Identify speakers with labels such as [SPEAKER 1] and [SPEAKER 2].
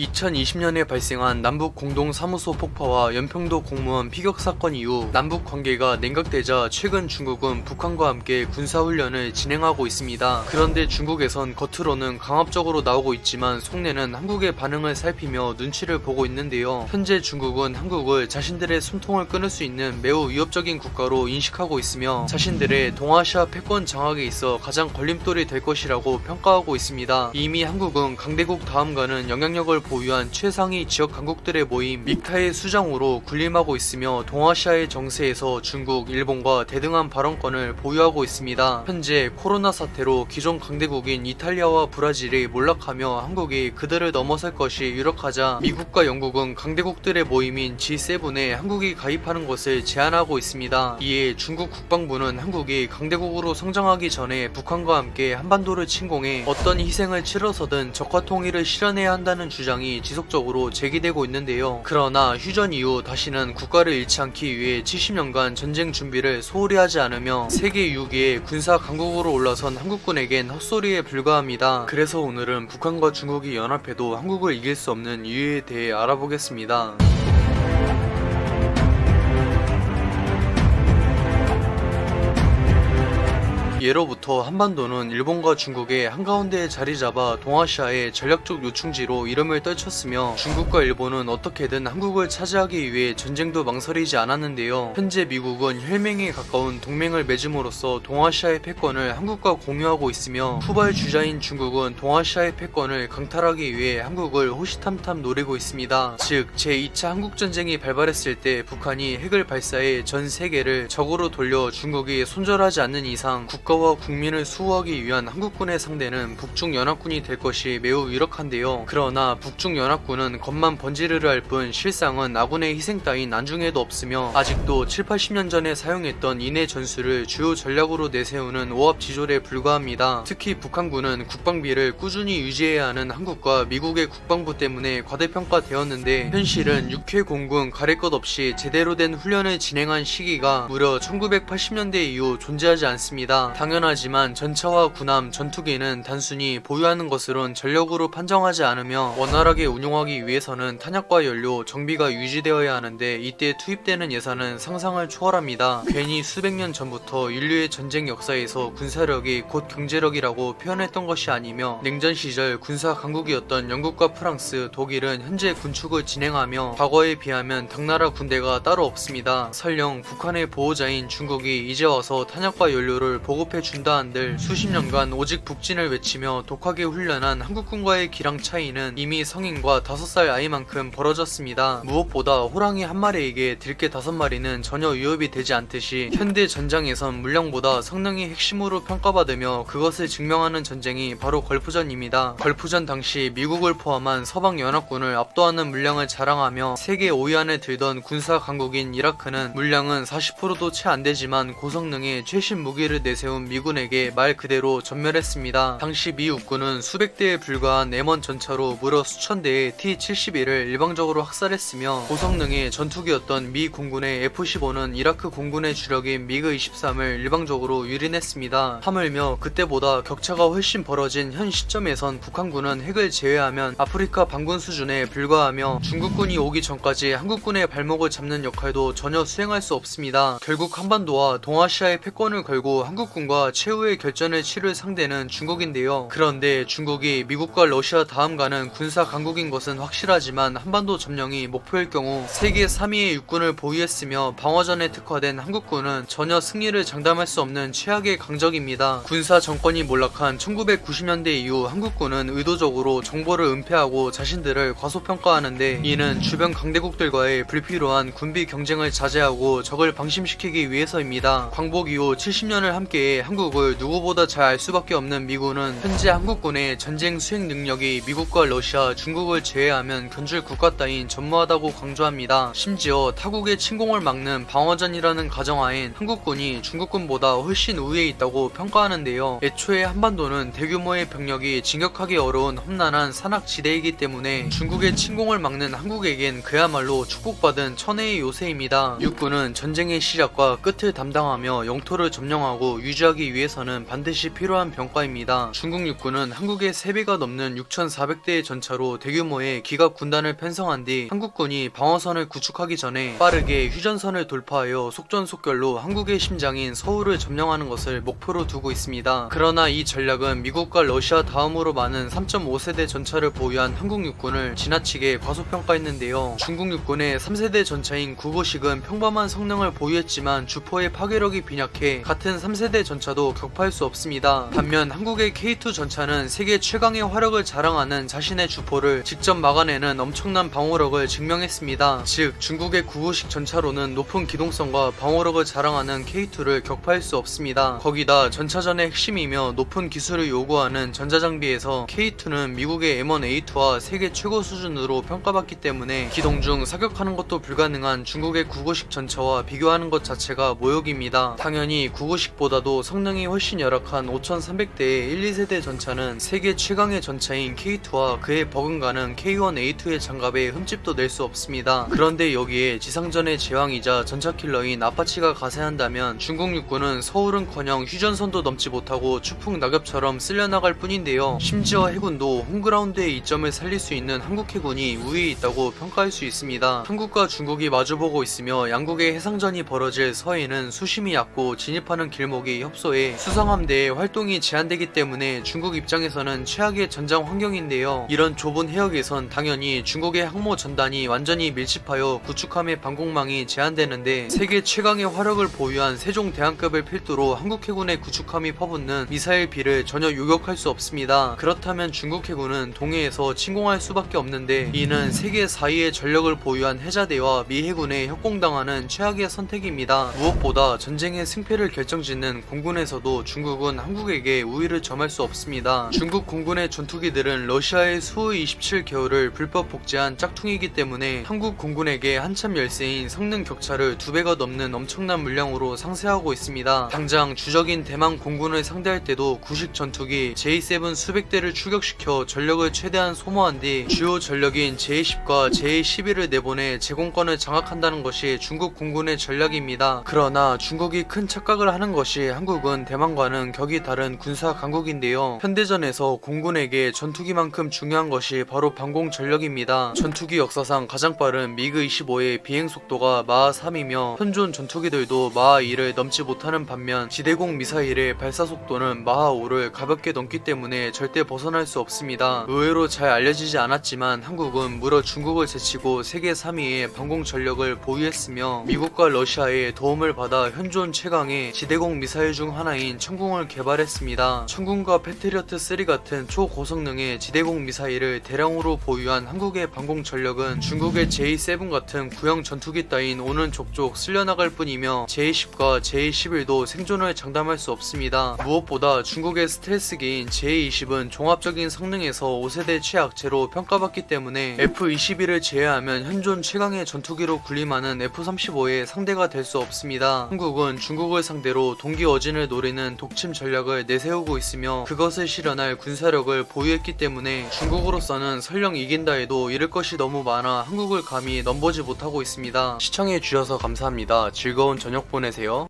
[SPEAKER 1] 2020년에 발생한 남북 공동사무소 폭파와 연평도 공무원 피격 사건 이후 남북 관계가 냉각되자 최근 중국은 북한과 함께 군사훈련을 진행하고 있습니다. 그런데 중국에선 겉으로는 강압적으로 나오고 있지만 속내는 한국의 반응을 살피며 눈치를 보고 있는데요. 현재 중국은 한국을 자신들의 숨통을 끊을 수 있는 매우 위협적인 국가로 인식하고 있으며 자신들의 동아시아 패권 장악에 있어 가장 걸림돌이 될 것이라고 평가하고 있습니다. 이미 한국은 강대국 다음가는 영향력을 보유한 최상위 지역 강국들의 모임 믹타의 수장으로 군림하고 있으며 동아시아의 정세에서 중국, 일본과 대등한 발언권을 보유하고 있습니다. 현재 코로나 사태로 기존 강대국인 이탈리아와 브라질이 몰락하며 한국이 그들을 넘어설 것이 유력하자 미국과 영국은 강대국들의 모임인 G7에 한국이 가입하는 것을 제안하고 있습니다. 이에 중국 국방부는 한국이 강대국으로 성장하기 전에 북한과 함께 한반도를 침공해 어떤 희생을 치러서든 적화 통일을 실현해야 한다는 주장이 지속적으로 제기되고 있는데요. 그러나 휴전 이후 다시는 국가를 잃지 않기 위해 70년간 전쟁 준비를 소홀히 하지 않으며 세계 6위의 군사 강국으로 올라선 한국군에겐 헛소리에 불과합니다. 그래서 오늘은 북한과 중국이 연합해도 한국을 이길 수 없는 이유에 대해 알아보겠습니다. 예로부터 한반도는 일본과 중국의 한가운데에 자리잡아 동아시아의 전략적 요충지로 이름을 떨쳤으며 중국과 일본은 어떻게든 한국을 차지하기 위해 전쟁도 망설이지 않았는데요. 현재 미국은 혈맹에 가까운 동맹을 맺음으로써 동아시아의 패권을 한국과 공유하고 있으며 후발주자인 중국은 동아시아의 패권을 강탈하기 위해 한국을 호시탐탐 노리고 있습니다. 즉 제2차 한국전쟁이 발발했을 때 북한이 핵을 발사해 전 세계를 적으로 돌려 중국이 손절하지 않는 이상 국가와 국민을 수호하기 위한 한국군의 상대는 북중연합군이 될 것이 매우 유력한데요. 그러나 북중연합군은 겉만 번지르르 할 뿐 실상은 아군의 희생 따윈 안중에도 없으며 아직도 7, 80년 전에 사용했던 인해 전술을 주요 전략으로 내세우는 오합지졸에 불과합니다. 특히 북한군은 국방비를 꾸준히 유지해야 하는 한국과 미국의 국방부 때문에 과대평가되었는데 현실은 육해 공군 가릴 것 없이 제대로 된 훈련을 진행한 시기가 무려 1980년대 이후 존재하지 않습니다. 당연하지만 전차와 군함, 전투기는 단순히 보유하는 것으론 전력으로 판정하지 않으며 원활하게 운용하기 위해서는 탄약과 연료, 정비가 유지되어야 하는데 이때 투입되는 예산은 상상을 초월합니다. 괜히 수백 년 전부터 인류의 전쟁 역사에서 군사력이 곧 경제력이라고 표현했던 것이 아니며 냉전 시절 군사 강국이었던 영국과 프랑스, 독일은 현재 군축을 진행하며 과거에 비하면 당나라 군대가 따로 없습니다. 설령 북한의 보호자인 중국이 이제 와서 탄약과 연료를 보급해준다 한들 수십 년간 오직 북진을 외치며 독하게 훈련한 한국군과의 기량 차이는 이미 성인과 5살 아이만큼 벌어졌습니다. 무엇보다 호랑이 한 마리에게 들개 5마리는 전혀 위협이 되지 않듯이 현대 전장에선 물량보다 성능이 핵심으로 평가받으며 그것을 증명하는 전쟁이 바로 걸프전입니다. 걸프전 당시 미국을 포함한 서방연합군을 압도하는 물량을 자랑하며 세계 5위 안에 들던 군사 강국인 이라크는 물량은 40%도 채 안되지만 고성능의 최신 무기를 내세운 미군에게 말 그대로 전멸했습니다. 당시 미 육군은 수백 대에 불과한 M1 전차로 무려 수천 대의 T-71을 일방적으로 학살했으며 고성능의 전투기였던 미 공군의 F-15는 이라크 공군의 주력인 미그 23을 일방적으로 유린했습니다. 하물며 그때보다 격차가 훨씬 벌어진 현 시점에선 북한군은 핵을 제외하면 아프리카 반군 수준에 불과하며 중국군이 오기 전까지 한국군의 발목을 잡는 역할도 전혀 수행할 수 없습니다. 결국 한반도와 동아시아의 패권을 걸고 한국군과 최후의 결전을 치를 상대는 중국인데요. 그런데 중국이 미국과 러시아 다음 가는 군사 강국인 것은 확실하지만 한반도 점령이 목표일 경우 세계 3위의 육군을 보유했으며 방어전에 특화된 한국군은 전혀 승리를 장담할 수 없는 최악의 강적입니다. 군사 정권이 몰락한 1990년대 이후 한국군은 의도적으로 정보를 은폐하고 자신들을 과소평가하는데 이는 주변 강대국들과의 불필요한 군비 경쟁을 자제하고 적을 방심시키기 위해서입니다. 광복 이후 70년을 함께해 한국을 누구보다 잘 알 수밖에 없는 미군은 현재 한국군의 전쟁 수행 능력이 미국과 러시아, 중국을 제외하면 견줄 국가 따윈 전무하다고 강조합니다. 심지어 타국의 침공을 막는 방어전이라는 가정하엔 한국군이 중국군보다 훨씬 우위에 있다고 평가하는데요. 애초에 한반도는 대규모의 병력이 진격하기 어려운 험난한 산악지대이기 때문에 중국의 침공을 막는 한국에겐 그야말로 축복받은 천혜의 요새입니다. 육군은 전쟁의 시작과 끝을 담당하며 영토를 점령하고 유지 유지하기 위해서는 반드시 필요한 병과입니다. 중국 육군은 한국의 3배가 넘는 6,400대의 전차로 대규모의 기갑 군단을 편성한 뒤 한국군이 방어선을 구축하기 전에 빠르게 휴전선을 돌파하여 속전속결로 한국의 심장인 서울을 점령하는 것을 목표로 두고 있습니다. 그러나 이 전략은 미국과 러시아 다음으로 많은 3.5세대 전차를 보유한 한국 육군을 지나치게 과소평가했는데요. 중국 육군의 3세대 전차인 구보식은 평범한 성능을 보유했지만 주포의 파괴력이 빈약해 같은 3세대 전차도 격파할 수 없습니다. 반면 한국의 K2 전차는 세계 최강의 화력을 자랑하는 자신의 주포를 직접 막아내는 엄청난 방어력을 증명했습니다. 즉 중국의 구보식 전차로는 높은 기동성과 방어력을 자랑하는 K2를 격파할 수 없습니다. 거기다 전차전의 핵심이며 높은 기술을 요구하는 전자장비에서 K2는 미국의 M1A2와 세계 최고 수준으로 평가받기 때문에 기동 중 사격하는 것도 불가능한 중국의 구보식 전차와 비교하는 것 자체가 모욕입니다. 당연히 구보식보다도 성능이 훨씬 열악한 5300대의 1, 2세대 전차는 세계 최강의 전차인 K2와 그에 버금가는 K1A2의 장갑에 흠집도 낼 수 없습니다. 그런데 여기에 지상전의 제왕이자 전차킬러인 아파치가 가세한다면 중국 육군은 서울은커녕 휴전선도 넘지 못하고 추풍 낙엽처럼 쓸려나갈 뿐인데요. 심지어 해군도 홈그라운드의 이점을 살릴 수 있는 한국 해군이 우위에 있다고 평가할 수 있습니다. 한국과 중국이 마주보고 있으며 양국의 해상전이 벌어질 서해는 수심이 얕고 진입하는 길목이 협소해 수상함대의 활동이 제한되기 때문에 중국 입장에서는 최악의 전장 환경인데요. 이런 좁은 해역에선 당연히 중국의 항모 전단이 완전히 밀집하여 구축함의 방공망이 제한되는데 세계 최강의 화력을 보유한 세종대왕급을 필두로 한국 해군의 구축함이 퍼붓는 미사일비를 전혀 요격할 수 없습니다. 그렇다면 중국 해군은 동해에서 침공할 수밖에 없는데 이는 세계 4위의 전력을 보유한 해자대와 미 해군에 협공당하는 최악의 선택입니다. 무엇보다 전쟁의 승패를 결정짓는 공군에서도 중국은 한국에게 우위를 점할 수 없습니다. 중국 공군의 전투기들은 러시아의 수호-27 계열을 불법 복제한 짝퉁이기 때문에 한국 공군에게 한참 열세인 성능 격차를 2배가 넘는 엄청난 물량으로 상쇄하고 있습니다. 당장 주적인 대만 공군을 상대할 때도 구식 전투기 J7 수백 대를 출격시켜 전력을 최대한 소모한 뒤 주요 전력인 J10과 J11을 내보내 제공권을 장악한다는 것이 중국 공군의 전략입니다. 그러나 중국이 큰 착각을 하는 것이 한국은 대만과는 격이 다른 군사 강국인데요. 현대전에서 공군에게 전투기만큼 중요한 것이 바로 방공 전력입니다. 전투기 역사상 가장 빠른 미그 25의 비행 속도가 마하 3이며 현존 전투기들도 마하 2를 넘지 못하는 반면 지대공 미사일의 발사 속도는 마하 5를 가볍게 넘기 때문에 절대 벗어날 수 없습니다. 의외로 잘 알려지지 않았지만 한국은 무려 중국을 제치고 세계 3위의 방공 전력을 보유했으며 미국과 러시아의 도움을 받아 현존 최강의 지대공 미사일 중 하나인 천궁을 개발했습니다. 천궁과 패트리어트 3 같은 초고성능의 지대공 미사일을 대량으로 보유한 한국의 방공 전력은 중국의 J7 같은 구형 전투기 따윈 오는 족족 쓸려나갈 뿐이며 J10과 J11도 생존을 장담할 수 없습니다. 무엇보다 중국의 스텔스기인 J20은 종합적인 성능에서 5세대 최악체로 평가받기 때문에 F-22를 제외하면 현존 최강의 전투기로 군림하는 F-35의 상대가 될 수 없습니다. 한국은 중국을 상대로 동기어진을 노리는 독침 전략을 내세우고 있으며 그것을 실현할 군사력을 보유했기 때문에 중국으로서는 설령 이긴다 해도 잃을 것이 너무 많아 한국을 감히 넘보지 못하고 있습니다. 시청해주셔서 감사합니다. 즐거운 저녁 보내세요.